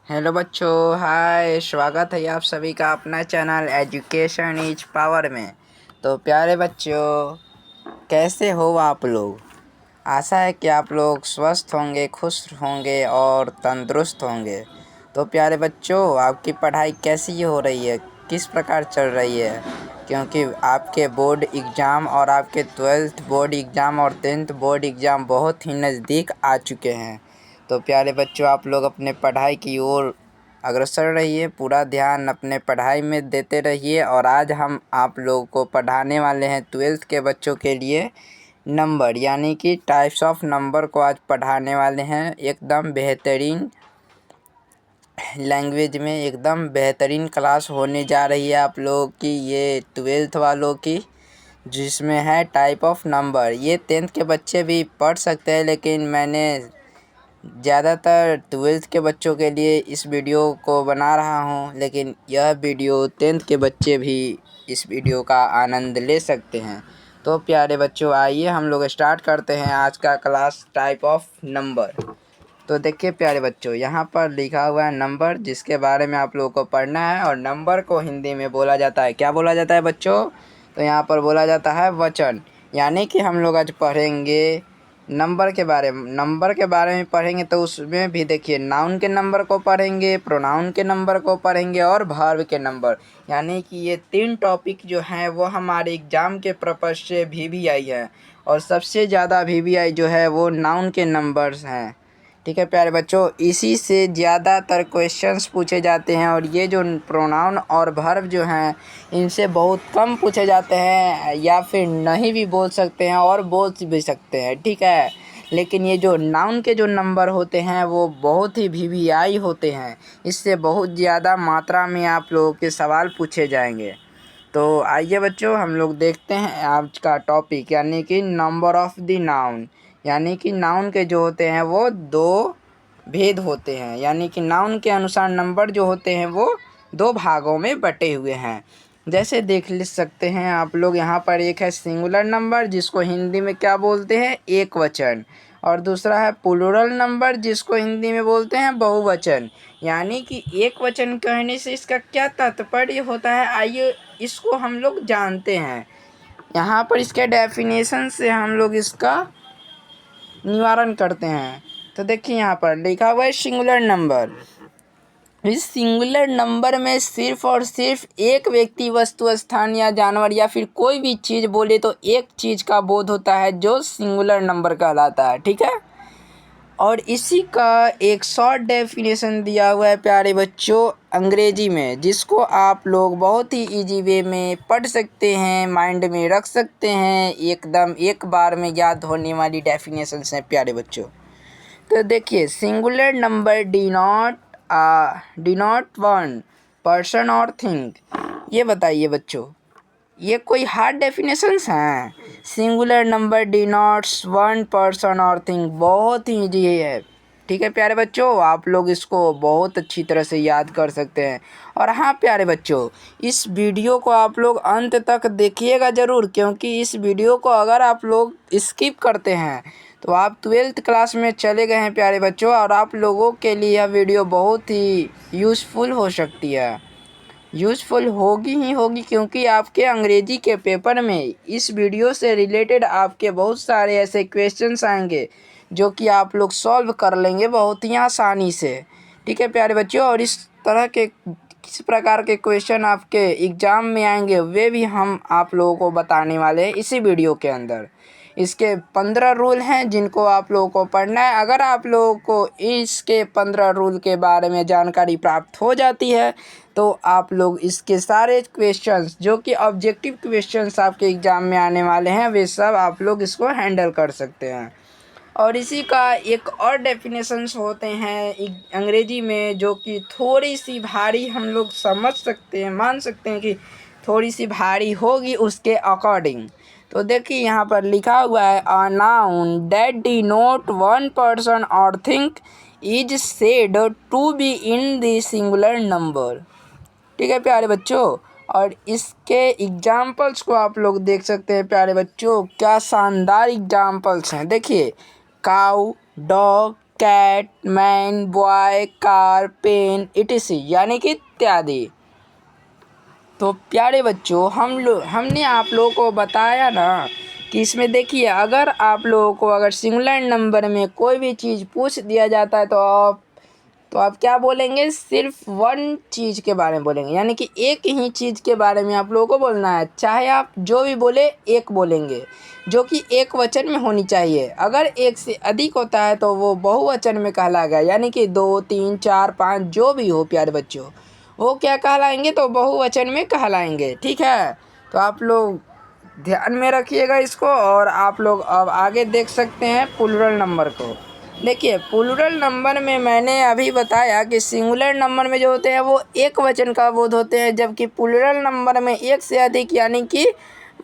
Hello बच्चों, हाय। स्वागत है आप सभी का अपना चैनल एजुकेशन इज पावर में। तो प्यारे बच्चों, कैसे हो आप लोग? आशा है कि आप लोग स्वस्थ होंगे, खुश होंगे और तंदुरुस्त होंगे। तो प्यारे बच्चों, आपकी पढ़ाई कैसी हो रही है, किस प्रकार चल रही है? क्योंकि आपके बोर्ड एग्ज़ाम और आपके 12th बोर्ड एग्ज़ाम और 10th बोर्ड एग्ज़ाम बहुत ही नज़दीक आ चुके हैं। तो प्यारे बच्चों, आप लोग अपने पढ़ाई की ओर अग्रसर रहिए, पूरा ध्यान अपने पढ़ाई में देते रहिए। और आज हम आप लोगों को पढ़ाने वाले हैं 12th के बच्चों के लिए नंबर, यानी कि टाइप्स ऑफ नंबर को आज पढ़ाने वाले हैं। एकदम बेहतरीन लैंग्वेज में एकदम बेहतरीन क्लास होने जा रही है आप लोगों की, ये 12th वालों की, जिसमें है टाइप ऑफ नंबर। ये 10th के बच्चे भी पढ़ सकते हैं, लेकिन मैंने ज़्यादातर 12th के बच्चों के लिए इस वीडियो को बना रहा हूँ, लेकिन यह वीडियो 10th के बच्चे भी इस वीडियो का आनंद ले सकते हैं। तो प्यारे बच्चों, आइए हम लोग स्टार्ट करते हैं आज का क्लास टाइप ऑफ नंबर। तो देखिए प्यारे बच्चों, यहाँ पर लिखा हुआ है नंबर, जिसके बारे में आप लोगों को पढ़ना है। और नंबर को हिंदी में बोला जाता है, क्या बोला जाता है बच्चों? तो यहाँ पर बोला जाता है वचन। यानी कि हम लोग आज पढ़ेंगे नंबर के बारे में पढ़ेंगे। तो उसमें भी देखिए, नाउन के नंबर को पढ़ेंगे, प्रोनाउन के नंबर को पढ़ेंगे और वर्ब के नंबर। यानी कि ये 3 टॉपिक जो हैं वो हमारे एग्ज़ाम के पर्पज़ से VVI है। और सबसे ज़्यादा VVI जो है वो नाउन के नंबर्स हैं। ठीक है प्यारे बच्चों, इसी से ज़्यादातर क्वेश्चंस पूछे जाते हैं। और ये जो प्रोनाउन और वर्ब जो हैं, इनसे बहुत कम पूछे जाते हैं, या फिर नहीं भी बोल सकते हैं और बोल भी सकते हैं। ठीक है, लेकिन ये जो नाउन के जो नंबर होते हैं वो बहुत ही VVI होते हैं। इससे बहुत ज़्यादा मात्रा में आप लोगों के सवाल पूछे जाएंगे। तो आइए बच्चों, हम लोग देखते हैं आज का टॉपिक, यानी कि नंबर ऑफ़ द नाउन। यानी कि नाउन के जो होते हैं वो 2 भेद होते हैं। यानी कि नाउन के अनुसार नंबर जो होते हैं वो 2 भागों में बटे हुए हैं। जैसे देख ले सकते हैं आप लोग, यहाँ पर एक है सिंगुलर नंबर, जिसको हिंदी में क्या बोलते हैं, एक वचन। और दूसरा है प्लूरल नंबर, जिसको हिंदी में बोलते हैं बहुवचन। यानी कि एक वचन कहने से इसका क्या तात्पर्य होता है, आइए इसको हम लोग जानते हैं। यहाँ पर इसके डेफिनेशन से हम लोग इसका निवारण करते हैं। तो देखिए, यहाँ पर लिखा हुआ है सिंगुलर नंबर। इस सिंगुलर नंबर में सिर्फ और सिर्फ एक व्यक्ति, वस्तु, स्थान या जानवर या फिर कोई भी चीज़ बोले तो एक चीज़ का बोध होता है, जो सिंगुलर नंबर कहलाता है। ठीक है, और इसी का एक शॉर्ट डेफिनेशन दिया हुआ है प्यारे बच्चों अंग्रेजी में, जिसको आप लोग बहुत ही इजी वे में पढ़ सकते हैं, माइंड में रख सकते हैं, एकदम एक बार में याद होने वाली डेफिनेशंस हैं प्यारे बच्चों। तो देखिए, singular number denote one person और थिंग। ये बताइए बच्चों, ये कोई हार्ड डेफिनेशंस हैं? Singular number denotes one person और थिंग, बहुत ही ईजी है। ठीक है प्यारे बच्चों, आप लोग इसको बहुत अच्छी तरह से याद कर सकते हैं। और हाँ प्यारे बच्चों, इस वीडियो को आप लोग अंत तक देखिएगा ज़रूर, क्योंकि इस वीडियो को अगर आप लोग स्किप करते हैं तो आप 12th क्लास में चले गए हैं प्यारे बच्चों। और आप लोगों के लिए यह वीडियो बहुत ही यूज़फुल हो सकती है, यूज़फुल होगी ही होगी, क्योंकि आपके अंग्रेजी के पेपर में इस वीडियो से रिलेटेड आपके बहुत सारे ऐसे क्वेश्चंस आएंगे जो कि आप लोग सॉल्व कर लेंगे बहुत ही आसानी से। ठीक है प्यारे बच्चों, और इस तरह के किस प्रकार के क्वेश्चन आपके एग्ज़ाम में आएंगे वे भी हम आप लोगों को बताने वाले हैं इसी वीडियो के अंदर। इसके 15 रूल हैं जिनको आप लोगों को पढ़ना है। अगर आप लोगों को इसके 15 रूल के बारे में जानकारी प्राप्त हो जाती है तो आप लोग इसके सारे क्वेश्चंस, जो कि ऑब्जेक्टिव क्वेश्चंस आपके एग्ज़ाम में आने वाले हैं, वे सब आप लोग इसको हैंडल कर सकते हैं। और इसी का एक और डेफिनेशंस होते हैं अंग्रेजी में, जो कि थोड़ी सी भारी हम लोग समझ सकते हैं, मान सकते हैं कि थोड़ी सी भारी होगी उसके अकॉर्डिंग। तो देखिए, यहाँ पर लिखा हुआ है, a noun that denote one person और thing is said to be in the singular number. ठीक है प्यारे बच्चों, और इसके एग्जाम्पल्स को आप लोग देख सकते हैं प्यारे बच्चों, क्या शानदार एग्जाम्पल्स हैं। देखिए, cow, dog, cat, man, boy, car, pen, etc यानी कि इत्यादि। तो प्यारे बच्चों हमने आप लोगों को बताया ना कि इसमें देखिए, अगर आप लोगों को अगर सिंगुलर नंबर में कोई भी चीज़ पूछ दिया जाता है तो आप क्या बोलेंगे, सिर्फ वन चीज़ के बारे में बोलेंगे, यानी कि एक ही चीज़ के बारे में आप लोगों को बोलना है। चाहे आप जो भी बोले एक बोलेंगे, जो कि एक वचन में होनी चाहिए। अगर एक से अधिक होता है तो वो बहुवचन में कहलाएगा, यानी कि 2, 3, 4, 5 जो भी हो प्यारे बच्चों, वो क्या कहलाएंगे, तो बहुवचन में कहलाएंगे। ठीक है, तो आप लोग ध्यान में रखिएगा इसको। और आप लोग अब आगे देख सकते हैं प्लूरल नंबर को। देखिए, प्लूरल नंबर में मैंने अभी बताया कि सिंगुलर नंबर में जो होते हैं वो एक वचन का बोध होते हैं, जबकि प्लूरल नंबर में एक से अधिक यानी कि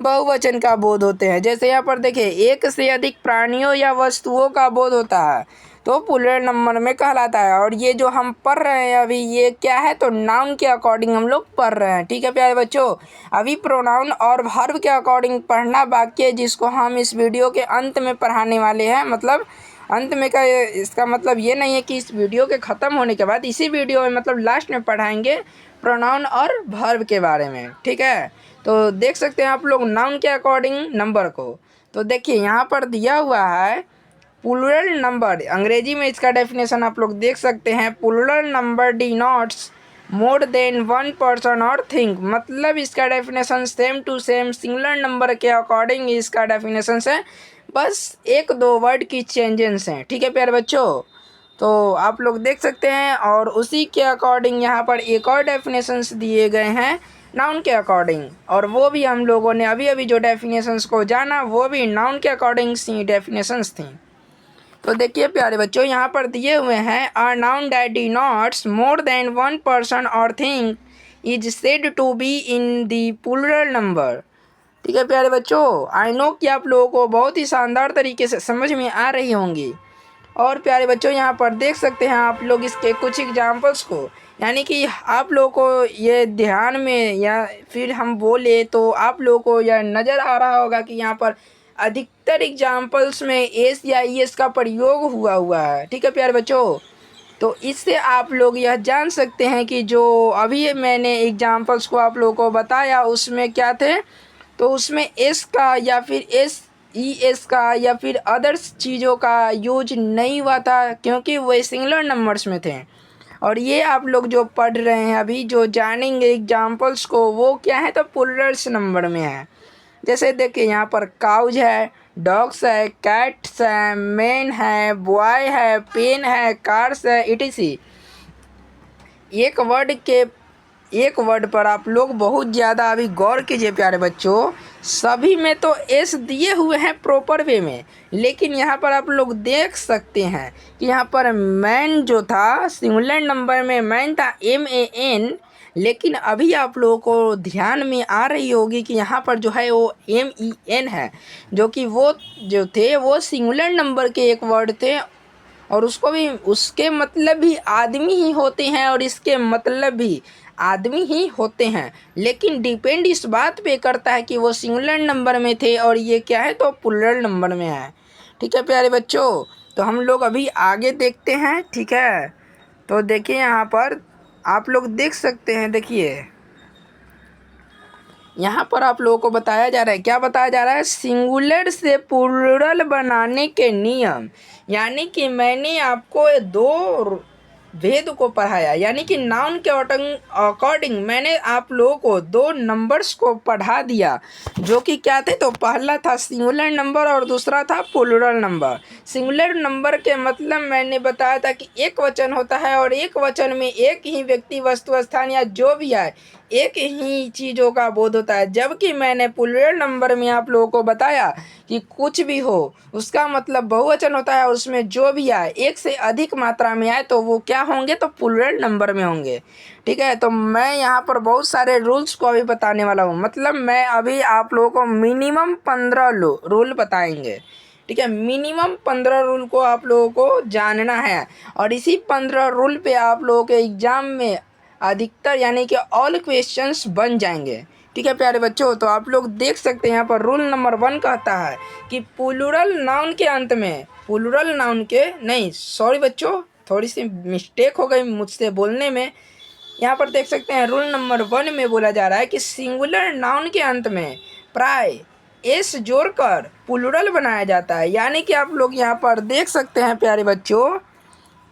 बहुवचन का बोध होते हैं। जैसे यहाँ पर देखिए, एक से अधिक प्राणियों या वस्तुओं का बोध होता है तो प्लूरल नंबर में कहलाता है। और ये जो हम पढ़ रहे हैं अभी, ये क्या है, तो नाउन के अकॉर्डिंग हम लोग पढ़ रहे हैं। ठीक है प्यारे बच्चों, अभी प्रोनाउन और वर्ब के अकॉर्डिंग पढ़ना बाकी है, जिसको हम इस वीडियो के अंत में पढ़ाने वाले हैं। मतलब अंत में का इसका मतलब ये नहीं है कि इस वीडियो के ख़त्म होने के बाद, इसी वीडियो में मतलब लास्ट में पढ़ाएंगे प्रोनाउन और वर्ब के बारे में। ठीक है, तो देख सकते हैं आप लोग नाउन के अकॉर्डिंग नंबर को। तो देखिए, यहाँ पर दिया हुआ है प्लूरल नंबर, अंग्रेजी में इसका डेफिनेशन आप लोग देख सकते हैं। Plural number denotes more than one person और थिंग। मतलब इसका definition same to same singular number के अकॉर्डिंग इसका डेफिनेशन है, बस एक दो वर्ड की चेंजेस हैं। ठीक है प्यारे बच्चों, तो आप लोग देख सकते हैं। और उसी के अकॉर्डिंग यहाँ पर एक और डेफिनेशंस दिए गए हैं नाउन के अकॉर्डिंग, और वो भी हम लोगों ने अभी अभी जो डेफिनेशंस को जाना वो भी नाउन के अकॉर्डिंग सी डेफिनेशंस थी। तो देखिए प्यारे बच्चों, यहाँ पर दिए हुए हैं a noun that denotes more than one person और thing is said to be in the plural number. ठीक है प्यारे बच्चों, आई नो कि आप लोगों को बहुत ही शानदार तरीके से समझ में आ रही होंगी। और प्यारे बच्चों, यहाँ पर देख सकते हैं आप लोग इसके कुछ एग्जाम्पल्स को, यानी कि आप लोगों को ये ध्यान में या फिर हम बोले तो आप लोगों को यह नज़र आ रहा होगा कि यहाँ पर अधिकतर एग्जाम्पल्स में एस या ई एस का प्रयोग हुआ है। ठीक है प्यारे बच्चों, तो इससे आप लोग यह जान सकते हैं कि जो अभी मैंने एग्जाम्पल्स को आप लोगों को बताया उसमें क्या थे, तो उसमें एस का या फिर एस ई एस का या फिर अदर्स चीज़ों का यूज नहीं हुआ था, क्योंकि वो सिंगुलर नंबर्स में थे। और ये आप लोग जो पढ़ रहे हैं अभी, जो जानेंगे एग्जाम्पल्स को, वो क्या है, तो प्लूरल्स नंबर में है। जैसे देखिए, यहाँ पर काउज है, डॉग्स है, कैट्स है, मैन है, बॉय है, पेन है, कार्स है, इटीसी। एक वर्ड पर आप लोग बहुत ज़्यादा अभी गौर कीजिए प्यारे बच्चों। सभी में तो एस दिए हुए हैं प्रॉपर वे में, लेकिन यहाँ पर आप लोग देख सकते हैं कि यहाँ पर मैन जो था, सिंगुलर नंबर में मैन था MAN, लेकिन अभी आप लोगों को ध्यान में आ रही होगी कि यहाँ पर जो है वो MEN है, जो कि वो जो थे वो सिंगुलर नंबर के एक वर्ड थे, और उसको भी उसके मतलब भी आदमी ही होते हैं और इसके मतलब भी आदमी ही होते हैं। लेकिन डिपेंड इस बात पे करता है कि वो सिंगुलर नंबर में थे और ये क्या है, तो प्लूरल नंबर में है। ठीक है प्यारे बच्चों, तो हम लोग अभी आगे देखते हैं। ठीक है, तो देखिए यहाँ पर आप लोग देख सकते हैं। देखिए यहाँ पर आप लोगों को बताया जा रहा है, क्या बताया जा रहा है, सिंगुलर से प्लूरल बनाने के नियम। यानी कि मैंने आपको दो भेद को पढ़ाया, यानी कि नाउन के अकॉर्डिंग मैंने आप लोगों को दो नंबर्स को पढ़ा दिया, जो कि क्या थे, तो पहला था सिंगुलर नंबर और दूसरा था प्लूरल नंबर। सिंगुलर नंबर के मतलब मैंने बताया था कि एक वचन होता है और एक वचन में एक ही व्यक्ति, वस्तु, स्थान या जो भी है एक ही चीज़ों का बोध होता है। जबकि मैंने प्लूरल नंबर में आप लोगों को बताया कि कुछ भी हो उसका मतलब बहुवचन होता है, उसमें जो भी आए एक से अधिक मात्रा में आए तो वो क्या होंगे, तो प्लूरल नंबर में होंगे। ठीक है, तो मैं यहाँ पर बहुत सारे रूल्स को अभी बताने वाला हूँ। मतलब मैं अभी आप लोगों को मिनिमम 15 रूल बताएंगे। ठीक है, मिनिमम 15 रूल को आप लोगों को जानना है, और इसी 15 रूल पे आप लोगों के एग्ज़ाम में अधिकतर यानी कि ऑल क्वेश्चंस बन जाएंगे। ठीक है प्यारे बच्चों, तो आप लोग देख सकते हैं यहाँ पर रूल नंबर 1 कहता है कि प्लूरल नाउन के अंत में, प्लूरल नाउन के नहीं, सॉरी बच्चों, थोड़ी सी मिस्टेक हो गई मुझसे बोलने में। यहाँ पर देख सकते हैं रूल नंबर 1 में बोला जा रहा है कि सिंगुलर नाउन के अंत में प्राय एस जोड़कर प्लूरल बनाया जाता है। यानी कि आप लोग यहाँ पर देख सकते हैं प्यारे बच्चों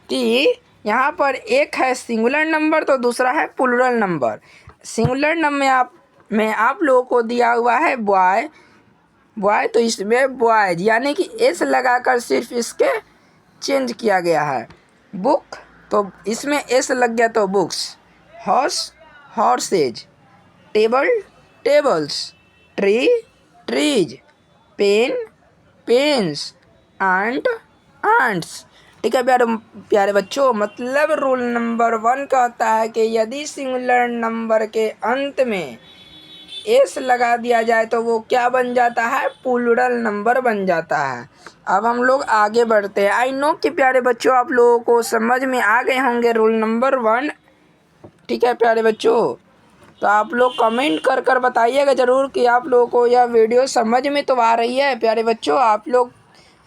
कि यहाँ पर एक है सिंगुलर नंबर तो दूसरा है प्लूरल नंबर। सिंगुलर नंबर में आप लोगों को दिया हुआ है बॉय, तो इसमें बॉयज यानी कि एस लगाकर सिर्फ इसके चेंज किया गया है। बुक तो इसमें एस लग गया तो books, horse horses, table tables, tree trees, pen pens, aunt aunts. ठीक है प्यारे बच्चों, मतलब रूल नंबर 1 कहता है कि यदि सिंगुलर नंबर के अंत में एस लगा दिया जाए तो वो क्या बन जाता है, प्लूरल नंबर बन जाता है। अब हम लोग आगे बढ़ते हैं। आई नो कि प्यारे बच्चों आप लोगों को समझ में आ गए होंगे रूल नंबर 1। ठीक है प्यारे बच्चों, तो आप लोग कमेंट कर कर बताइएगा ज़रूर कि आप लोगों को यह वीडियो समझ में तो आ रही है। प्यारे बच्चों, आप लोग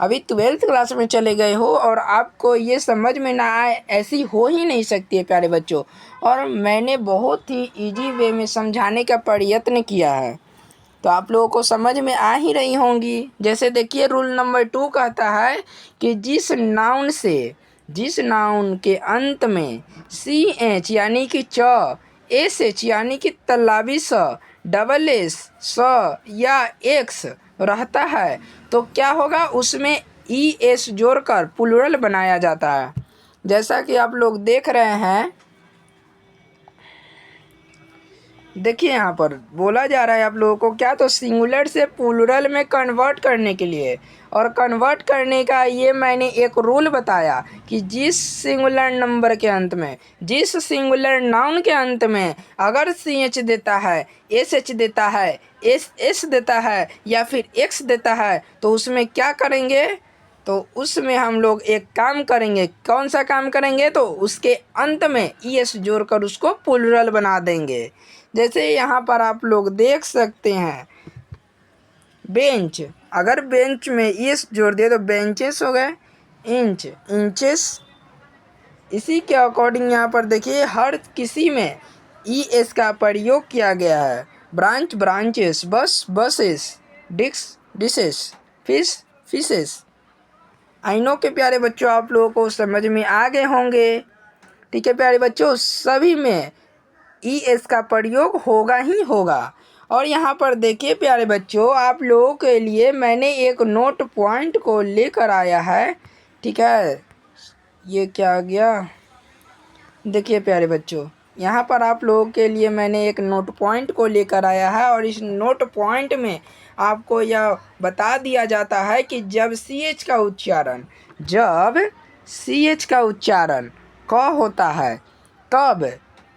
अभी 12th क्लास में चले गए हो और आपको ये समझ में ना आए, ऐसी हो ही नहीं सकती है प्यारे बच्चों। और मैंने बहुत ही इजी वे में समझाने का प्रयत्न किया है, तो आप लोगों को समझ में आ ही रही होंगी। जैसे देखिए रूल नंबर 2 कहता है कि जिस नाउन के अंत में सी एच यानी कि च, एस एच यानी कि तल्लाबी स, डबल एस स या एक्स रहता है तो क्या होगा, उसमें ई एस जोड़कर प्लूरल बनाया जाता है। जैसा कि आप लोग देख रहे हैं, देखिए यहाँ पर बोला जा रहा है आप लोगों को क्या, तो सिंगुलर से प्लूरल में कन्वर्ट करने के लिए, और कन्वर्ट करने का ये मैंने एक रूल बताया कि जिस सिंगुलर नंबर के अंत में, जिस सिंगुलर नाउन के अंत में अगर सी एच देता है, एस एच देता है, एस देता है या फिर एक्स देता है तो उसमें क्या करेंगे, तो उसमें हम लोग एक काम करेंगे। कौन सा काम करेंगे, तो उसके अंत में ई एस जोड़कर उसको प्लूरल बना देंगे। जैसे यहाँ पर आप लोग देख सकते हैं बेंच, अगर बेंच में एस जोड़ दिए तो बेंचेस हो गए, इंच इंचेस। इसी के अकॉर्डिंग यहाँ पर देखिए हर किसी में ई एस का प्रयोग किया गया है। Branch branches, bus buses, disk dishes, fish fishes. I know के प्यारे बच्चों आप लोगों को समझ में आ गए होंगे। ठीक है प्यारे बच्चों, सभी में ई एस का प्रयोग होगा ही होगा। और यहाँ पर देखिए प्यारे बच्चों आप लोगों के लिए मैंने एक नोट पॉइंट को लेकर आया है। ठीक है, ये क्या आ गया, देखिए प्यारे बच्चों यहाँ पर आप लोगों के लिए मैंने एक नोट पॉइंट को लेकर आया है, और इस नोट पॉइंट में आपको यह बता दिया जाता है कि जब सी एच का उच्चारण क होता है तब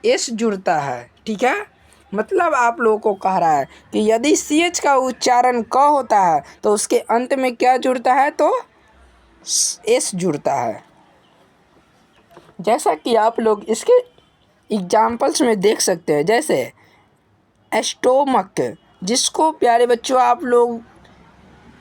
एस जुड़ता है। ठीक है, मतलब आप लोगों को कह रहा है कि यदि सी एच का उच्चारण क होता है तो उसके अंत में क्या जुड़ता है, तो एस जुड़ता है। जैसा कि आप लोग इसके एग्जाम्पल्स में देख सकते हैं, जैसे एस्टोमक, जिसको प्यारे बच्चों आप लोग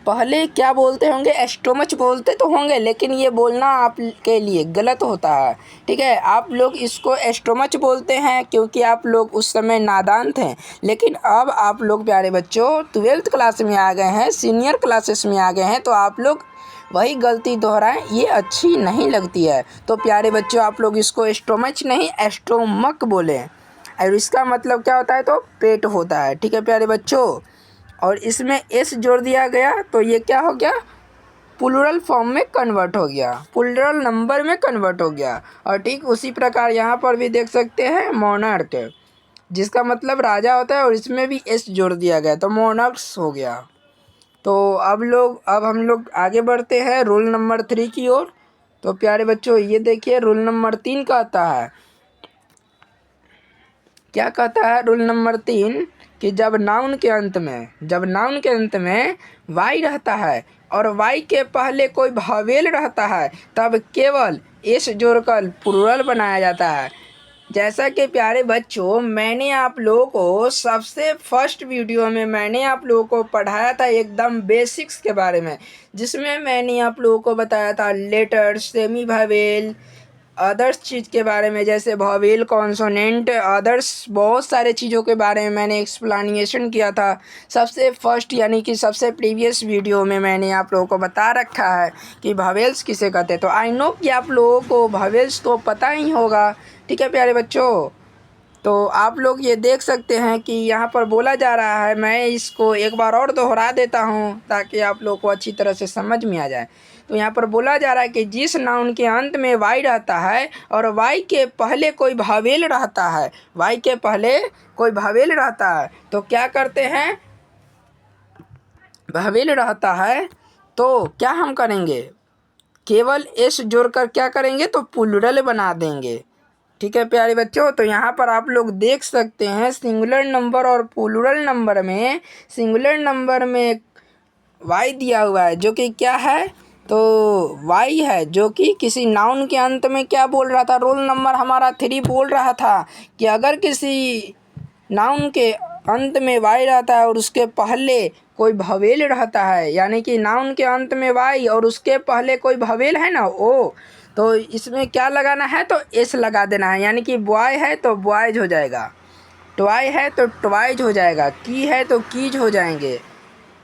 पहले क्या बोलते होंगे, एस्टोमच बोलते तो होंगे, लेकिन ये बोलना आपके लिए गलत होता है। ठीक है, आप लोग इसको एस्टोमच बोलते हैं क्योंकि आप लोग उस समय नादान थे, लेकिन अब आप लोग प्यारे बच्चों 12th क्लास में आ गए हैं, सीनियर क्लासेस में आ गए हैं, तो आप लोग वही गलती दोहराएं, ये अच्छी नहीं लगती है। तो प्यारे बच्चों आप लोग इसको एस्टोमच नहीं एस्टोमक बोलें, और इसका मतलब क्या होता है, तो पेट होता है। ठीक है प्यारे बच्चों, और इसमें एस जोड़ दिया गया तो ये क्या हो गया, प्लूरल फॉर्म में कन्वर्ट हो गया, प्लूरल नंबर में कन्वर्ट हो गया। और ठीक उसी प्रकार यहाँ पर भी देख सकते हैं मोनार्क, जिसका मतलब राजा होता है, और इसमें भी एस जोड़ दिया गया तो मोनार्क्स हो गया। तो अब हम लोग आगे बढ़ते हैं रूल नंबर 3 की ओर। तो प्यारे बच्चों ये देखिए रूल नंबर 3 कहता है, क्या कहता है रूल नंबर 3 कि जब नाउन के अंत में वाई रहता है और वाई के पहले कोई भावेल रहता है तब केवल एस जोड़कर प्लूरल बनाया जाता है। जैसा कि प्यारे बच्चों, मैंने आप लोगों को सबसे फर्स्ट वीडियो में मैंने आप लोगों को पढ़ाया था एकदम बेसिक्स के बारे में, जिसमें मैंने आप लोगों को बताया था लेटर्स, सेमी वावेल, अदर्स चीज़ के बारे में, जैसे वावेल, कॉन्सोनेंट, अदर्स बहुत सारे चीज़ों के बारे में मैंने एक्सप्लेनेशन किया था सबसे फर्स्ट, यानी कि सबसे प्रीवियस वीडियो में मैंने आप लोगों को बता रखा है कि वावेल्स किसे कहते हैं। तो आई नो कि आप लोगों को वावेल्स तो पता ही होगा। ठीक है प्यारे बच्चों, तो आप लोग ये देख सकते हैं कि यहाँ पर बोला जा रहा है, मैं इसको एक बार और दोहरा देता हूँ ताकि आप लोग को अच्छी तरह से समझ में आ जाए। तो यहाँ पर बोला जा रहा है कि जिस नाउन के अंत में वाई रहता है और वाई के पहले कोई भावेल रहता है, वाई के पहले कोई भावेल रहता है, तो क्या करते हैं, भावेल रहता है तो क्या हम करेंगे, केवल एस जोड़कर क्या करेंगे, तो प्लूरल बना देंगे। ठीक है प्यारे बच्चों, तो यहाँ पर आप लोग देख सकते हैं सिंगुलर नंबर और प्लूरल नंबर में, सिंगुलर नंबर में वाई दिया हुआ है जो कि क्या है, तो वाई है जो कि किसी नाउन के अंत में क्या बोल रहा था, रोल नंबर हमारा 3 बोल रहा था कि अगर किसी नाउन के अंत में वाई रहता है और उसके पहले कोई भवेल रहता है, यानी कि नाउन के अंत में वाई और उसके पहले कोई भवेल है ना ओ, तो इसमें क्या लगाना है, तो एस लगा देना है, यानी कि बॉय है तो बॉयज हो जाएगा, ट्वाई है तो ट्वाइज हो जाएगा, की है तो कीज हो जाएंगे,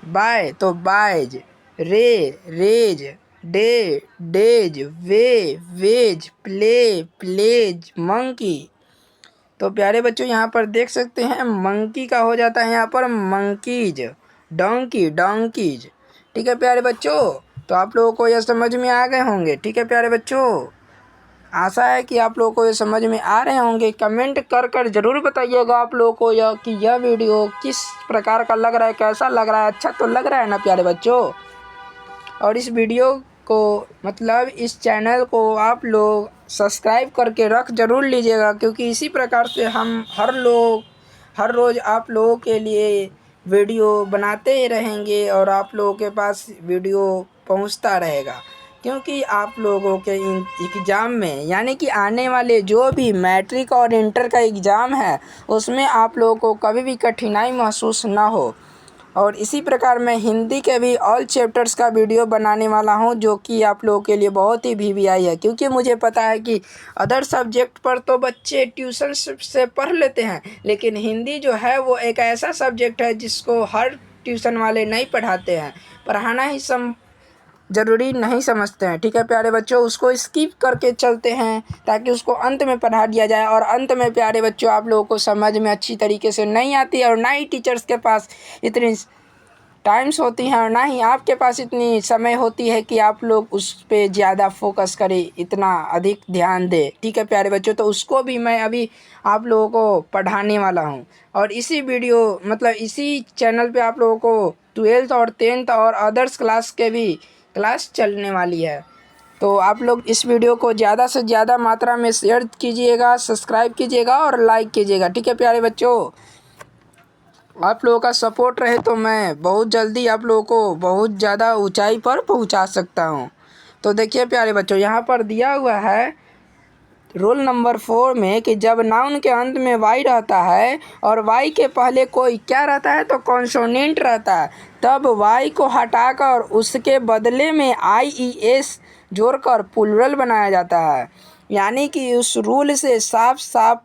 बाय तो बायज, रे रेज, डे डेज, वे वेज, प्ले प्लेज, मंकी। तो प्यारे बच्चों यहाँ पर देख सकते हैं मंकी का हो जाता है यहाँ पर मंकीज, डोंकी डोंकीज। ठीक है प्यारे बच्चों, तो आप लोगों को यह समझ में आ गए होंगे। ठीक है प्यारे बच्चों, आशा है कि आप लोगों को ये समझ में आ रहे होंगे। कमेंट कर कर ज़रूर बताइएगा आप लोगों को यह कि यह वीडियो किस प्रकार का लग रहा है, कैसा लग रहा है, अच्छा तो लग रहा है ना प्यारे बच्चों। और इस वीडियो को मतलब इस चैनल को आप लोग सब्सक्राइब करके रख ज़रूर लीजिएगा, क्योंकि इसी प्रकार से हम हर रोज़ आप लोगों के लिए वीडियो बनाते ही रहेंगे और आप लोगों के पास वीडियो पहुंचता रहेगा। क्योंकि आप लोगों के इन एग्ज़ाम में, यानी कि आने वाले जो भी मैट्रिक और इंटर का एग्ज़ाम है, उसमें आप लोगों को कभी भी कठिनाई महसूस ना हो। और इसी प्रकार मैं हिंदी के भी ऑल चैप्टर्स का वीडियो बनाने वाला हूं, जो कि आप लोगों के लिए बहुत ही वीवीआई है, क्योंकि मुझे पता है कि अदर सब्जेक्ट पर तो बच्चे ट्यूशन से पढ़ लेते हैं, लेकिन हिंदी जो है वो एक ऐसा सब्जेक्ट है जिसको हर ट्यूशन वाले नहीं पढ़ाते हैं, पढ़ाना ही ज़रूरी नहीं समझते हैं। ठीक है प्यारे बच्चों, उसको स्किप करके चलते हैं ताकि उसको अंत में पढ़ा दिया जाए, और अंत में प्यारे बच्चों आप लोगों को समझ में अच्छी तरीके से नहीं आती और ना ही टीचर्स के पास इतनी टाइम्स होती हैं और ना ही आपके पास इतनी समय होती है कि आप लोग उस पर ज़्यादा फोकस करें, इतना अधिक ध्यान दें। ठीक है प्यारे बच्चों, तो उसको भी मैं अभी आप लोगों को पढ़ाने वाला हूं, और इसी वीडियो मतलब इसी चैनल पे आप लोगों को 12th और 10th और अदर्स क्लास के भी क्लास चलने वाली है। तो आप लोग इस वीडियो को ज़्यादा से ज़्यादा मात्रा में शेयर कीजिएगा, सब्सक्राइब कीजिएगा और लाइक कीजिएगा। ठीक है प्यारे बच्चों, आप लोगों का सपोर्ट रहे तो मैं बहुत जल्दी आप लोगों को बहुत ज़्यादा ऊंचाई पर पहुंचा सकता हूं। तो देखिए प्यारे बच्चों, यहाँ पर दिया हुआ है रोल नंबर 4 में कि जब नाउन के अंत में वाई रहता है और वाई के पहले कोई क्या रहता है, तो कॉन्सोनेंट रहता है, तब वाई को हटाकर उसके बदले में IES जोड़कर प्लूरल बनाया जाता है। यानी कि उस रूल से साफ साफ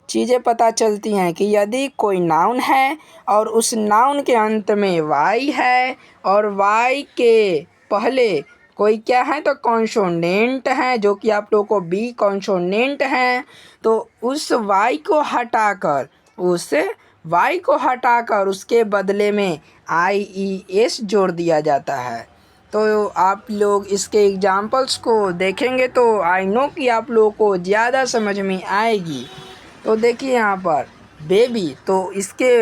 चीज़ें पता चलती हैं कि यदि कोई नाउन है और उस नाउन के अंत में वाई है और वाई के पहले कोई क्या है, तो कॉन्सोनेंट है, जो कि आप लोगों को बी कॉन्सोनेंट है, तो उस वाई को हटाकर उसके बदले में IES जोड़ दिया जाता है। तो आप लोग इसके एग्जाम्पल्स को देखेंगे तो आई नो कि आप लोगों को ज़्यादा समझ में आएगी। तो देखिए यहाँ पर बेबी, तो इसके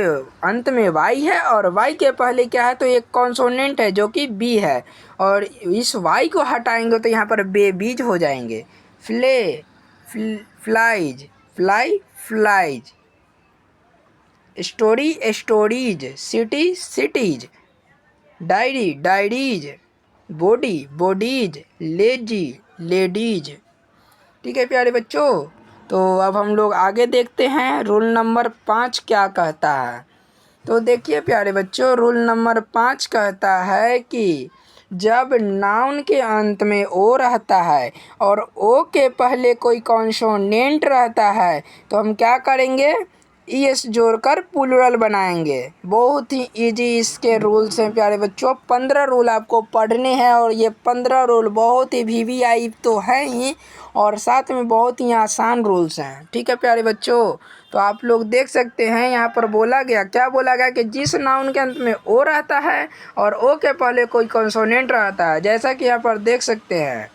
अंत में वाई है और वाई के पहले क्या है, तो एक कॉन्सोनेंट है जो कि बी है, और इस वाई को हटाएंगे तो यहाँ पर बेबीज हो जाएंगे। Flies, fly flies, story stories, city cities, diary diaries, body bodies, lazy ladies. ठीक है प्यारे बच्चों, तो अब हम लोग आगे देखते हैं रूल नंबर 5 क्या कहता है। तो देखिए प्यारे बच्चों, रूल नंबर 5 कहता है कि जब नाउन के अंत में ओ रहता है और ओ के पहले कोई कॉन्सोनेंट रहता है तो हम क्या करेंगे, ईएस जोड़कर प्लूरल बनाएंगे। बहुत ही इजी इसके रूल्स हैं प्यारे बच्चों। 15 रूल आपको पढ़ने हैं और ये 15 रूल बहुत ही वीवीआई तो हैं ही और साथ में बहुत ही आसान रूल्स हैं। ठीक है प्यारे बच्चों, तो आप लोग देख सकते हैं यहाँ पर बोला गया, क्या बोला गया कि जिस नाउन के अंत में ओ रहता है और ओ के पहले कोई कंसोनेंट रहता है, जैसा कि यहाँ पर देख सकते हैं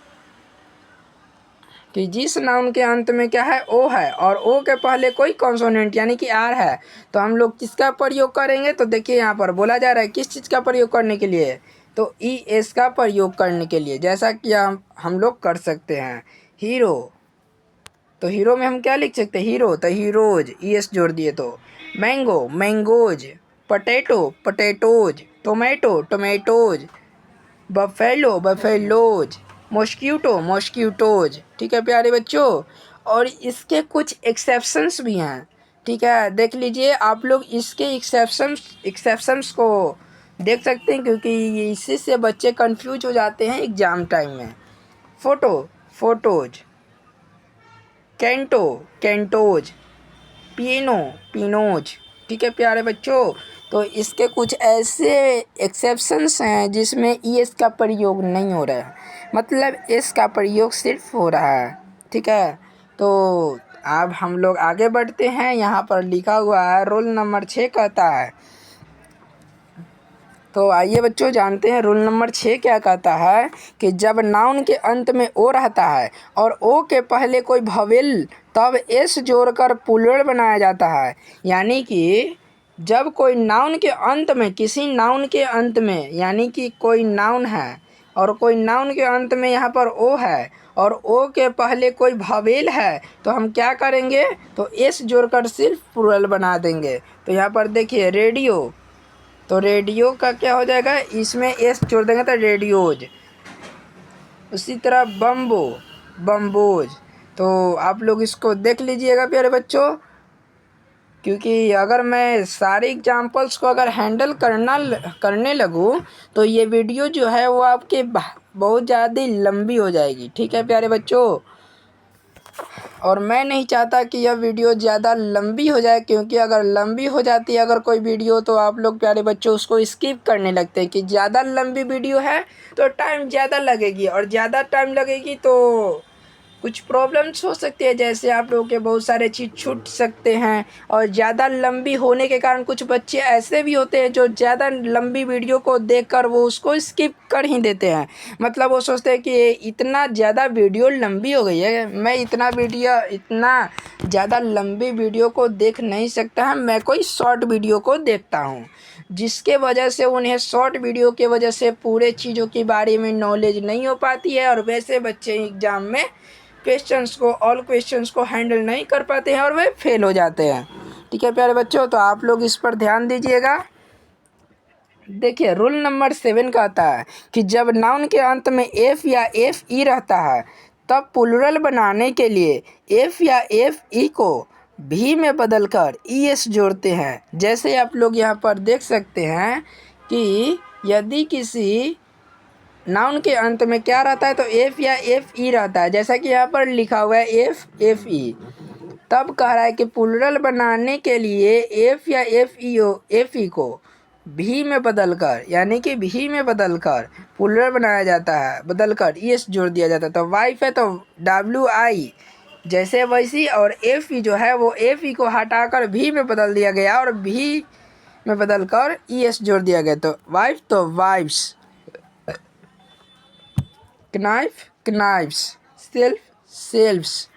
कि जिस नाउन के अंत में क्या है, ओ है और ओ के पहले कोई कॉन्सोनेंट यानी कि आर है, तो हम लोग किसका प्रयोग करेंगे। तो देखिए यहाँ पर बोला जा रहा है किस चीज़ का प्रयोग करने के लिए, तो ई एस का प्रयोग करने के लिए। जैसा कि हम लोग कर सकते हैं हीरो, तो हीरो में हम क्या लिख सकते हैं, हीरो, तो हीरोज, ई एस जोड़ दिए तो mango, mangoes, potato, potatoes, tomato, tomatoes, buffalo, buffaloes, mosquito, mosquitoes. ठीक है प्यारे बच्चों, और इसके कुछ एक्सेप्शंस भी हैं। ठीक है, देख लीजिए आप लोग इसके एक्सेप्शंस को देख सकते हैं, क्योंकि इसी से बच्चे कंफ्यूज हो जाते हैं एग्ज़ाम टाइम में। Photo, photos, canto, cantos, piano, pianos. ठीक है प्यारे बच्चों, तो इसके कुछ ऐसे एक्सेप्शंस हैं जिसमें ई एस का प्रयोग नहीं हो रहा है, मतलब एस का प्रयोग सिर्फ हो रहा है। ठीक है, तो अब हम लोग आगे बढ़ते हैं। यहाँ पर लिखा हुआ है रोल नंबर 6 कहता है, तो आइए बच्चों जानते हैं रोल नंबर 6 क्या कहता है कि जब नाउन के अंत में ओ रहता है और ओ के पहले कोई भवेल तब एस जोड़कर प्लूरल बनाया जाता है। यानी कि जब कोई नाउन के अंत में, किसी नाउन के अंत में, यानी कि कोई नाउन है और कोई नाउन के अंत में यहाँ पर ओ है और ओ के पहले कोई भवेल है, तो हम क्या करेंगे, तो एस जोड़कर सिर्फ प्लूरल बना देंगे। तो यहाँ पर देखिए रेडियो, तो रेडियो का क्या हो जाएगा, इसमें एस जोड़ देंगे तो रेडियोज। उसी तरह बम्बो, बम्बोज। तो आप लोग इसको देख लीजिएगा प्यारे बच्चों, क्योंकि अगर मैं सारे एग्जांपल्स को अगर हैंडल करने लगूँ तो ये वीडियो जो है वो आपके बहुत ज़्यादा लंबी हो जाएगी। ठीक है प्यारे बच्चों, और मैं नहीं चाहता कि यह वीडियो ज़्यादा लंबी हो जाए, क्योंकि अगर लंबी हो जाती है अगर कोई वीडियो तो आप लोग प्यारे बच्चों उसको स्किप करने लगते हैं कि ज़्यादा लंबी वीडियो है तो टाइम ज़्यादा लगेगी, और ज़्यादा टाइम लगेगी तो कुछ प्रॉब्लम्स हो सकती है, जैसे आप लोगों के बहुत सारे चीज़ छूट सकते हैं। और ज़्यादा लंबी होने के कारण कुछ बच्चे ऐसे भी होते हैं जो ज़्यादा लंबी वीडियो को देखकर वो उसको स्किप कर ही देते हैं। मतलब वो सोचते हैं कि इतना ज़्यादा वीडियो लंबी हो गई है, मैं इतना ज़्यादा लंबी वीडियो को देख नहीं सकता है, मैं कोई शॉर्ट वीडियो को देखता हूँ, जिसके वजह से उन्हें शॉर्ट वीडियो के वजह से पूरे चीज़ों के बारे में नॉलेज नहीं हो पाती है, और वैसे बच्चे एग्ज़ाम में ऑल क्वेश्चंस को हैंडल नहीं कर पाते हैं और वे फेल हो जाते हैं। ठीक है प्यारे बच्चों, तो आप लोग इस पर ध्यान दीजिएगा। देखिए रूल नंबर 7 कहता है कि जब नाउन के अंत में एफ या एफ ई रहता है तब प्लूरल बनाने के लिए एफ या एफ ई को भी में बदलकर ई एस जोड़ते हैं। जैसे आप लोग यहाँ पर देख सकते हैं कि यदि किसी नाउन के अंत में क्या रहता है, तो एफ या एफ ई रहता है, जैसा कि यहाँ पर लिखा हुआ है एफ एफ ई। तब कह रहा है कि प्लूरल बनाने के लिए एफ या एफ ई को भी में बदलकर, यानी कि भी में बदलकर प्लूरल बनाया जाता है, बदलकर एस जोड़ दिया जाता है। तो वाइफ है तो डब्ल्यू आई जैसे वैसी, और एफ ई जो है वो एफ ई को हटाकर भी में बदल दिया गया और भी में बदलकर ई एस जोड़ दिया गया। तो वाइफ तो वाइफ्स, कनाइफ कनाइव्स, सेल्फ सेल्फ्स।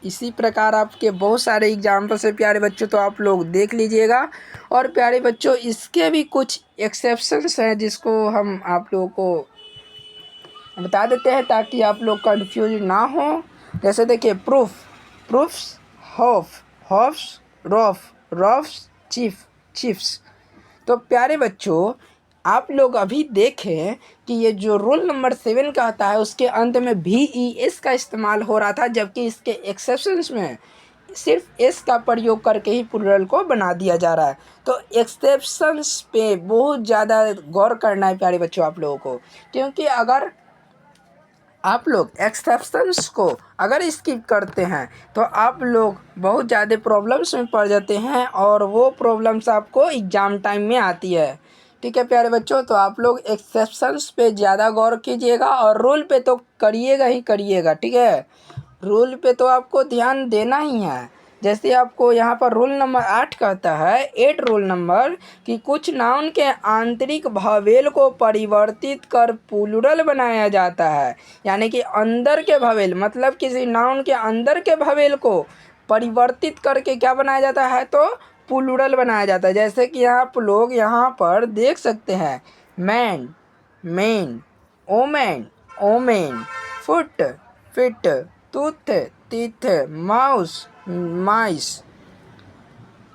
इसी प्रकार आपके बहुत सारे एग्जाम्पल्स हैं प्यारे बच्चों, तो आप लोग देख लीजिएगा। और प्यारे बच्चों इसके भी कुछ एक्सेप्शंस हैं जिसको हम आप लोगों को बता देते हैं ताकि आप लोग कंफ्यूज ना हो। जैसे देखिए proof, proofs, hoof, hoofs, roof, roofs, chief, chiefs. तो प्यारे बच्चों आप लोग अभी देखें कि ये जो रूल नंबर 7 का आता है उसके अंत में VES का इस्तेमाल हो रहा था, जबकि इसके एक्सेप्शंस में सिर्फ एस का प्रयोग करके ही प्लूरल को बना दिया जा रहा है। तो एक्सेप्शंस पे बहुत ज़्यादा गौर करना है प्यारे बच्चों आप लोगों को, क्योंकि अगर आप लोग एक्सेप्शंस को अगर स्किप करते हैं तो आप लोग बहुत ज़्यादा प्रॉब्लम्स में पड़ जाते हैं, और वो प्रॉब्लम्स आपको एग्ज़ाम टाइम में आती है। ठीक है प्यारे बच्चों, तो आप लोग एक्सेप्शंस पे ज़्यादा गौर कीजिएगा और रूल पे तो करिएगा ही करिएगा। ठीक है, रूल पे तो आपको ध्यान देना ही है। जैसे आपको यहाँ पर रूल नंबर 8 कहता है, 8 रूल नंबर, कि कुछ नाउन के आंतरिक भावेल को परिवर्तित कर प्लूरल बनाया जाता है। यानी कि अंदर के भावेल, मतलब किसी नाउन के अंदर के भावेल को परिवर्तित करके क्या बनाया जाता है, तो प्लूरल बनाया जाता है। जैसे कि आप लोग यहाँ पर देख सकते हैं, man, men, woman, women, foot, feet, tooth, teeth, mouse, mice.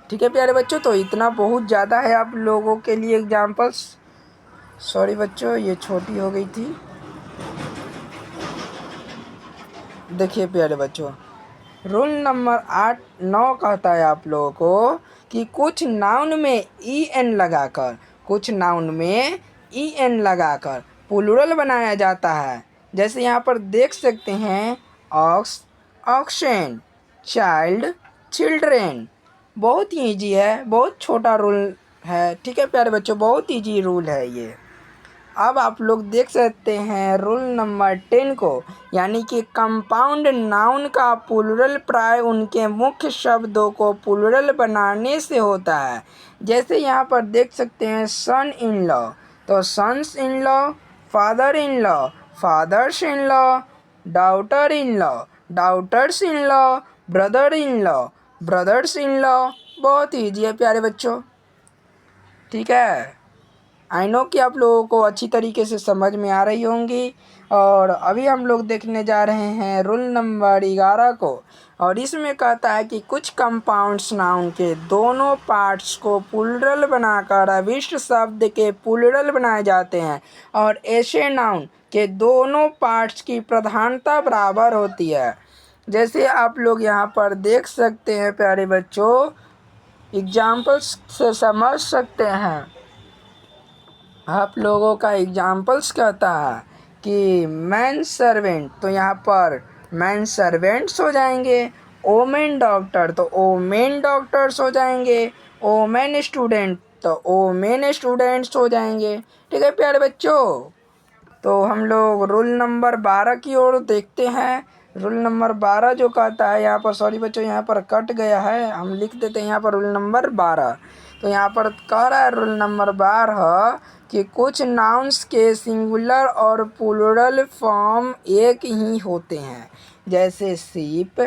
ठीक है प्यारे बच्चों, तो इतना बहुत ज़्यादा है आप लोगों के लिए एग्जाम्पल्स। सॉरी बच्चों, ये छोटी हो गई थी। देखिए प्यारे बच्चों, रूल नंबर 9 कहता है आप लोगों को कि कुछ नाउन में कुछ नाउन में EN लगाकर प्लूरल बनाया जाता है। जैसे यहाँ पर देख सकते हैं, ऑक्स, ऑक्शन, चाइल्ड, चिल्ड्रेन। बहुत ही ईजी है, बहुत छोटा रूल है। ठीक है प्यारे बच्चों, बहुत ईजी रूल है ये। अब आप लोग देख सकते हैं रूल नंबर 10 को, यानी कि कंपाउंड नाउन का प्लूरल प्राय उनके मुख्य शब्दों को प्लूरल बनाने से होता है। जैसे यहाँ पर देख सकते हैं, सन इन लॉ, तो sons in law, father in law, fathers in law, daughter in law, daughters in law, brother in law, brothers in law. बहुत ईजी है प्यारे बच्चों। ठीक है, आई नो कि आप लोगों को अच्छी तरीके से समझ में आ रही होंगी। और अभी हम लोग देखने जा रहे हैं रूल नंबर 11 को, और इसमें कहता है कि कुछ कंपाउंड्स नाउन के दोनों पार्ट्स को प्लूरल बनाकर अविष्ट शब्द के प्लूरल बनाए जाते हैं, और ऐसे नाउन के दोनों पार्ट्स की प्रधानता बराबर होती है। जैसे आप लोग यहाँ पर देख सकते हैं प्यारे बच्चों, एग्जाम्पल्स से समझ सकते हैं। आप लोगों का एग्जाम्पल्स कहता है कि मैन सर्वेंट, तो यहाँ पर मैन सर्वेंट्स हो जाएंगे। ओमेन डॉक्टर, तो ओमेन डॉक्टर्स हो जाएंगे। ओमेन स्टूडेंट, तो ओमेन स्टूडेंट्स हो जाएंगे। ठीक है प्यारे बच्चों, तो हम लोग रूल नंबर 12 की ओर देखते हैं। रूल नंबर 12 जो कहता है, यहाँ पर सॉरी बच्चों, यहाँ पर कट गया है, हम लिख देते हैं यहाँ पर रूल नंबर 12। तो यहाँ पर कह रहा है रूल नंबर 12 कि कुछ नाउन्स के सिंगुलर और प्लूरल फॉर्म एक ही होते हैं। जैसे शीप,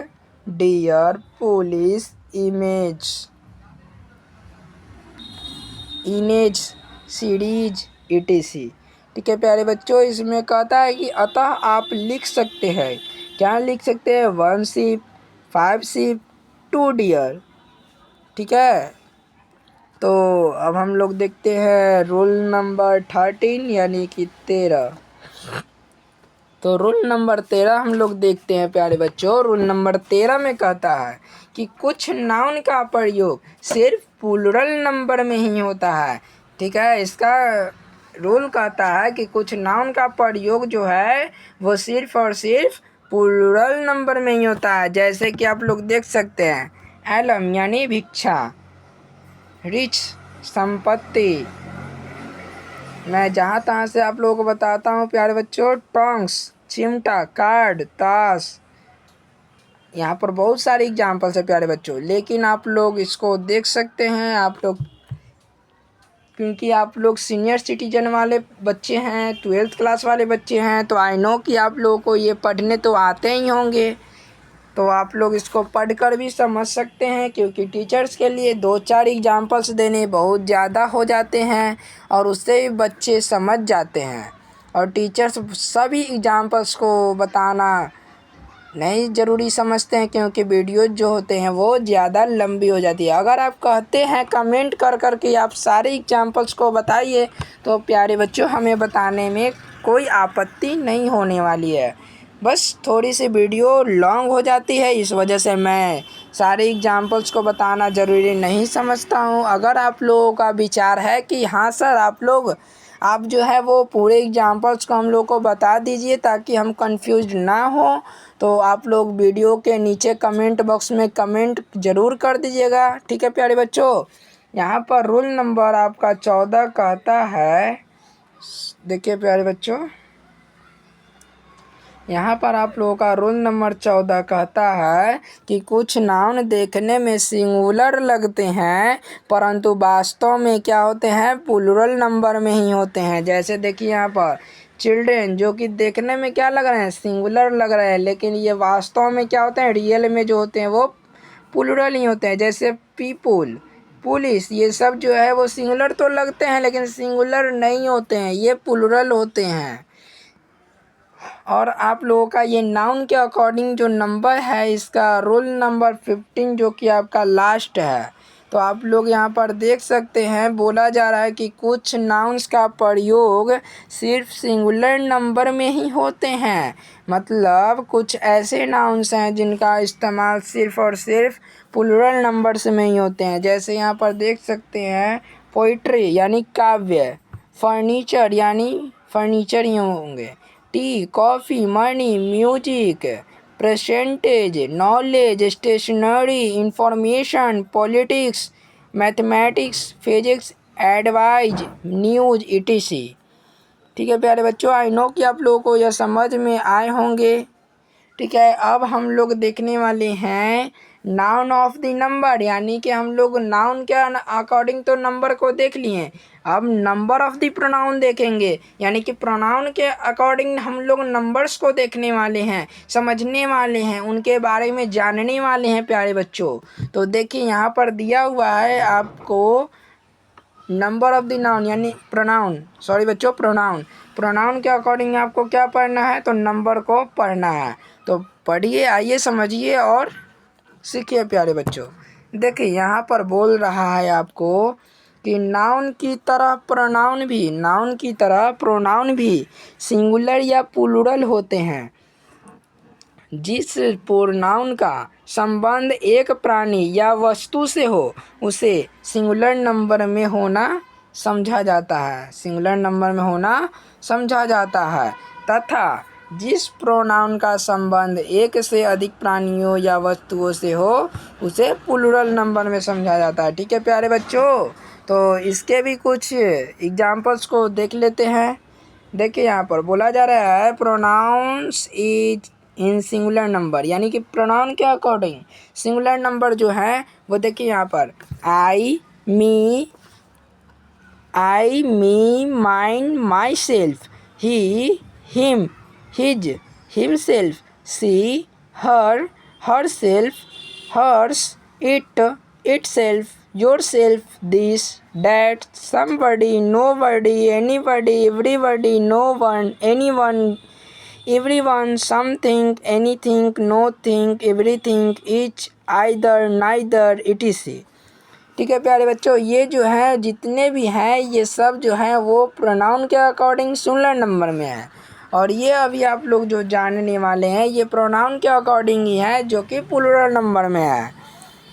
डियर, पुलिस, इमेज, इनेज, सीरीज, etc। ठीक है प्यारे बच्चों, इसमें कहता है कि अतः आप लिख सकते हैं, क्या लिख सकते हैं, 1 शीप, 5 शीप, 2 डियर। ठीक है, तो अब हम लोग देखते हैं रूल नंबर 13 यानी कि 13। तो रूल नंबर 13 हम लोग देखते हैं प्यारे बच्चों। रूल नंबर 13 में कहता है कि कुछ नाउन का प्रयोग सिर्फ प्लूरल नंबर में ही होता है। ठीक है, इसका रूल कहता है कि कुछ नाउन का प्रयोग जो है वो सिर्फ और सिर्फ प्लूरल नंबर में ही होता है। जैसे कि आप लोग देख सकते हैं, एलम यानी भिक्षा, रिच संपत्ति। मैं जहाँ तहाँ से आप लोगों को बताता हूँ प्यारे बच्चों, टोंग्स चिमटा, कार्ड, ताश। यहाँ पर बहुत सारे एग्जाम्पल्स है प्यारे बच्चों, लेकिन आप लोग इसको देख सकते हैं। आप लोग, क्योंकि आप लोग सीनियर सिटीजन वाले बच्चे हैं, 12th क्लास वाले बच्चे हैं, तो आई नो कि आप लोगों को ये पढ़ने तो आते ही होंगे। तो आप लोग इसको पढ़कर भी समझ सकते हैं, क्योंकि टीचर्स के लिए 2-4 एग्जाम्पल्स देने बहुत ज़्यादा हो जाते हैं, और उससे भी बच्चे समझ जाते हैं। और टीचर्स सभी एग्जाम्पल्स को बताना नहीं ज़रूरी समझते हैं, क्योंकि वीडियो जो होते हैं वो ज़्यादा लंबी हो जाती है। अगर आप कहते हैं कमेंट कर के आप सारे एग्जाम्पल्स को बताइए, तो प्यारे बच्चों हमें बताने में कोई आपत्ति नहीं होने वाली है। बस थोड़ी सी वीडियो लॉन्ग हो जाती है, इस वजह से मैं सारे एग्जाम्पल्स को बताना ज़रूरी नहीं समझता हूँ। अगर आप लोगों का विचार है कि हाँ सर आप जो है वो पूरे एग्जाम्पल्स को हम लोग को बता दीजिए ताकि हम कंफ्यूज ना हो, तो आप लोग वीडियो के नीचे कमेंट बॉक्स में कमेंट ज़रूर कर दीजिएगा। ठीक है प्यारे बच्चों, यहाँ पर रूल नंबर आपका 14 कहता है, देखिए प्यारे बच्चों, यहाँ पर आप लोगों का रूल नंबर 14 कहता है कि कुछ नाउन देखने में सिंगुलर लगते हैं परंतु वास्तव में क्या होते हैं, प्लूरल नंबर में ही होते हैं। जैसे देखिए यहाँ पर चिल्ड्रेन, जो कि देखने में क्या लग रहे हैं, सिंगुलर लग रहे हैं, लेकिन ये वास्तव में क्या होते हैं, रियल में जो होते हैं वो प्लूरल ही होते हैं। जैसे पीपुल, पुलिस, ये सब जो है वो सिंगुलर तो लगते हैं लेकिन सिंगुलर नहीं होते हैं, ये प्लूरल होते हैं। और आप लोगों का ये नाउन के अकॉर्डिंग जो नंबर है, इसका रोल नंबर 15 जो कि आपका लास्ट है। तो आप लोग यहाँ पर देख सकते हैं, बोला जा रहा है कि कुछ नाउन्स का प्रयोग सिर्फ सिंगुलर नंबर में ही होते हैं। मतलब कुछ ऐसे नाउन्स हैं जिनका इस्तेमाल सिर्फ और सिर्फ प्लूरल नंबर्स में ही होते हैं। जैसे यहाँ पर देख सकते हैं, पोइट्री यानी काव्य, फर्नीचर यानी फर्नीचर ही होंगे, tea, coffee, money, music, percentage, knowledge, stationery, information, politics, mathematics, physics, advice, news, ETC. ठीक है प्यारे बच्चों, आई नो कि आप लोगों को यह समझ में आए होंगे। ठीक है, अब हम लोग देखने वाले हैं नाउन ऑफ द नंबर, यानी कि हम लोग नाउन के अकॉर्डिंग तो नंबर को देख लिए, अब नंबर ऑफ द प्रोनाउन देखेंगे, यानी कि प्रोनाउन के अकॉर्डिंग हम लोग नंबर्स को देखने वाले हैं, समझने वाले हैं, उनके बारे में जानने वाले हैं प्यारे बच्चों। तो देखिए यहाँ पर दिया हुआ है आपको नंबर ऑफ द नाउन यानी प्रोनाउन, सॉरी बच्चों प्रोनाउन, प्रोनाउन के अकॉर्डिंग आपको क्या पढ़ना है, तो नंबर को पढ़ना है। तो पढ़िए, आइए समझिए और सीखिए प्यारे बच्चों। देखिए यहाँ पर बोल रहा है आपको कि नाउन की तरह प्रोनाउन भी सिंगुलर या प्लूरल होते हैं। जिस प्रोनाउन का संबंध एक प्राणी या वस्तु से हो उसे सिंगुलर नंबर में होना समझा जाता है, सिंगुलर नंबर में होना समझा जाता है, तथा जिस प्रोनाउन का संबंध एक से अधिक प्राणियों या वस्तुओं से हो उसे प्लूरल नंबर में समझा जाता है। ठीक है प्यारे बच्चों, तो इसके भी कुछ एग्जाम्पल्स को देख लेते हैं। देखिए यहाँ पर बोला जा रहा है pronouns is in singular number, यानी कि प्रोनाउन के अकॉर्डिंग सिंगुलर नंबर जो है वो देखिए यहाँ पर I, me, mine, myself, he, him, his, himself, she, her, herself, hers, it, itself, yourself, this, that, somebody, nobody, anybody, everybody, no one, anyone, everyone, something, anything, nothing, everything, each, either, neither, etc। ठीक है प्यारे बच्चों, ये जो है जितने भी हैं ये सब जो है वो प्रोनाउन के अकॉर्डिंग सिंगुलर नंबर में है, और ये अभी आप लोग जो जानने वाले हैं ये प्रोनाउन के अकॉर्डिंग ही है जो कि प्लूरल नंबर में है।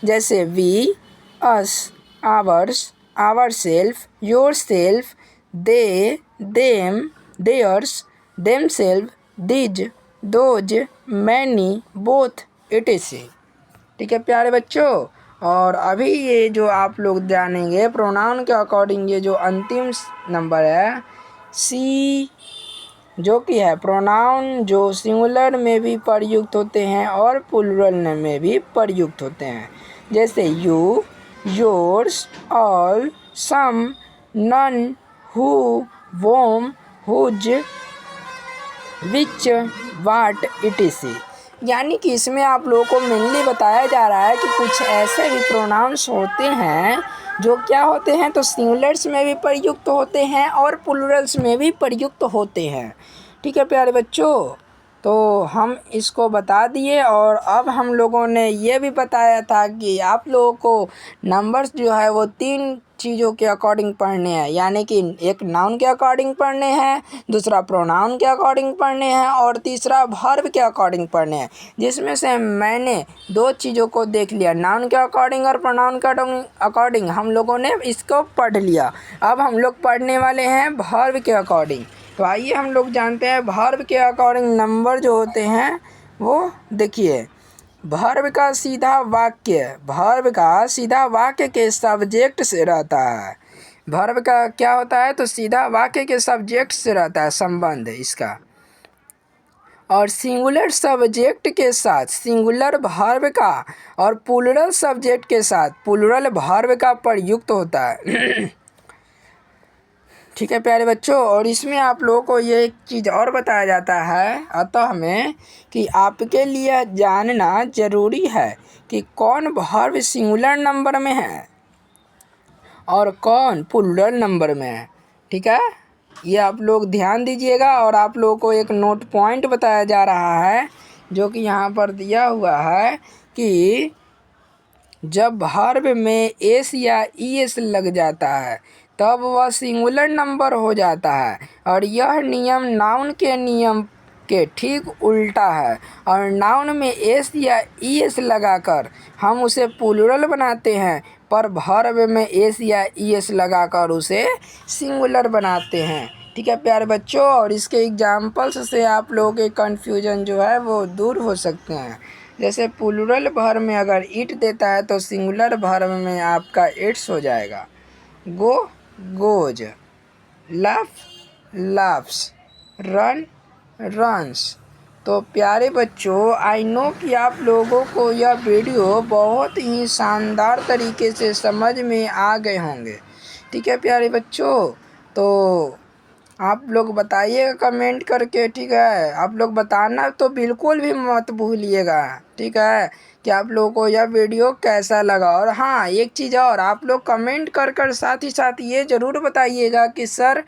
जैसे we, us, ours, ourselves, yourself, they, them, theirs, themselves, these, those, many, both, etc. ठीक है प्यारे बच्चों, और अभी ये जो आप लोग जानेंगे प्रोनाउन के अकॉर्डिंग ये जो अंतिम नंबर है सी, जो कि है प्रोनाउन जो सिंगुलर में भी प्रयुक्त होते हैं और प्लूरल में भी प्रयुक्त होते हैं। जैसे you, yours, all, some, none, who, whom, whose, which, what, etc. यानी कि इसमें आप लोगों को मेनली बताया जा रहा है कि कुछ ऐसे भी प्रोनाउंस होते हैं जो क्या होते हैं, तो सिंगुलर्स में भी प्रयुक्त होते हैं और प्लूरल्स में भी प्रयुक्त होते हैं। ठीक है प्यारे बच्चों, तो हम इसको बता दिए। और अब हम लोगों ने ये भी बताया था कि आप लोगों को नंबर्स जो है वो 3 चीज़ों के अकॉर्डिंग पढ़ने हैं, यानी कि एक नाउन के अकॉर्डिंग पढ़ने हैं, दूसरा प्रोनाउन के अकॉर्डिंग पढ़ने हैं और तीसरा वर्ब के अकॉर्डिंग पढ़ने हैं। जिसमें से मैंने 2 चीज़ों को देख लिया, नाउन के अकॉर्डिंग और प्रोनाउन के अकॉर्डिंग हम लोगों ने इसको पढ़ लिया। अब हम लोग पढ़ने वाले हैं वर्ब के अकॉर्डिंग। तो आइए हम लोग जानते हैं वर्ब के अकॉर्डिंग नंबर जो होते हैं वो। देखिए, वर्ब का सीधा वाक्य के सब्जेक्ट से रहता है। वर्ब का क्या होता है, तो सीधा वाक्य के सब्जेक्ट से रहता है संबंध इसका। और सिंगुलर सब्जेक्ट के साथ सिंगुलर वर्ब का और प्लूरल सब्जेक्ट के साथ प्लूरल वर्ब का प्रयुक्त होता है। ठीक है प्यारे बच्चों, और इसमें आप लोगों को ये एक चीज़ और बताया जाता है अतः में कि आपके लिए जानना ज़रूरी है कि कौन वर्ब सिंगुलर नंबर में है और कौन प्लूरल नंबर में है। ठीक है, ये आप लोग ध्यान दीजिएगा। और आप लोगों को एक नोट पॉइंट बताया जा रहा है जो कि यहाँ पर दिया हुआ है कि जब वर्ब में एस या ईएस लग जाता है तब वह सिंगुलर नंबर हो जाता है। और यह नियम नाउन के नियम के ठीक उल्टा है। और नाउन में एस या ईएस लगाकर हम उसे प्लूरल बनाते हैं, पर वर्ब में एस या ईएस लगाकर उसे सिंगुलर बनाते हैं। ठीक है प्यारे बच्चों, और इसके एग्जाम्पल्स से आप लोगों के कन्फ्यूजन जो है वो दूर हो सकते हैं। जैसे प्लूरल वर्ब में अगर ईट देता है तो सिंगुलर वर्ब में आपका इट्स हो जाएगा। गो goes, laugh laughs, run runs. तो प्यारे बच्चों, आई नो कि आप लोगों को यह वीडियो बहुत ही शानदार तरीके से समझ में आ गए होंगे। ठीक है प्यारे बच्चों, तो आप लोग बताइएगा कमेंट करके। ठीक है, आप लोग बताना तो बिल्कुल भी मत भूलिएगा। ठीक है, कि आप लोगों को यह वीडियो कैसा लगा। और हाँ, एक चीज़ और, आप लोग कमेंट कर साथ ही साथ ये ज़रूर बताइएगा कि सर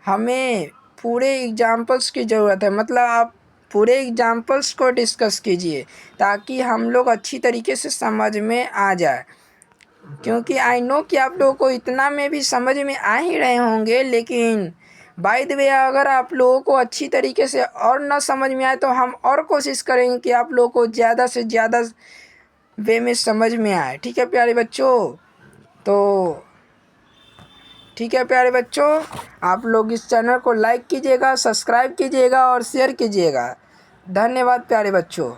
हमें पूरे एग्जाम्पल्स की ज़रूरत है, मतलब आप पूरे एग्जाम्पल्स को डिस्कस कीजिए ताकि हम लोग अच्छी तरीके से समझ में आ जाए। क्योंकि आई नो कि आप लोगों को इतना में भी समझ में आ ही रहे होंगे, लेकिन बाय द वे अगर आप लोगों को अच्छी तरीके से और ना समझ में आए तो हम और कोशिश करेंगे कि आप लोगों को ज़्यादा से ज़्यादा वे में समझ में आए। ठीक है प्यारे बच्चों, तो ठीक है प्यारे बच्चों, आप लोग इस चैनल को लाइक कीजिएगा, सब्सक्राइब कीजिएगा और शेयर कीजिएगा। धन्यवाद प्यारे बच्चों।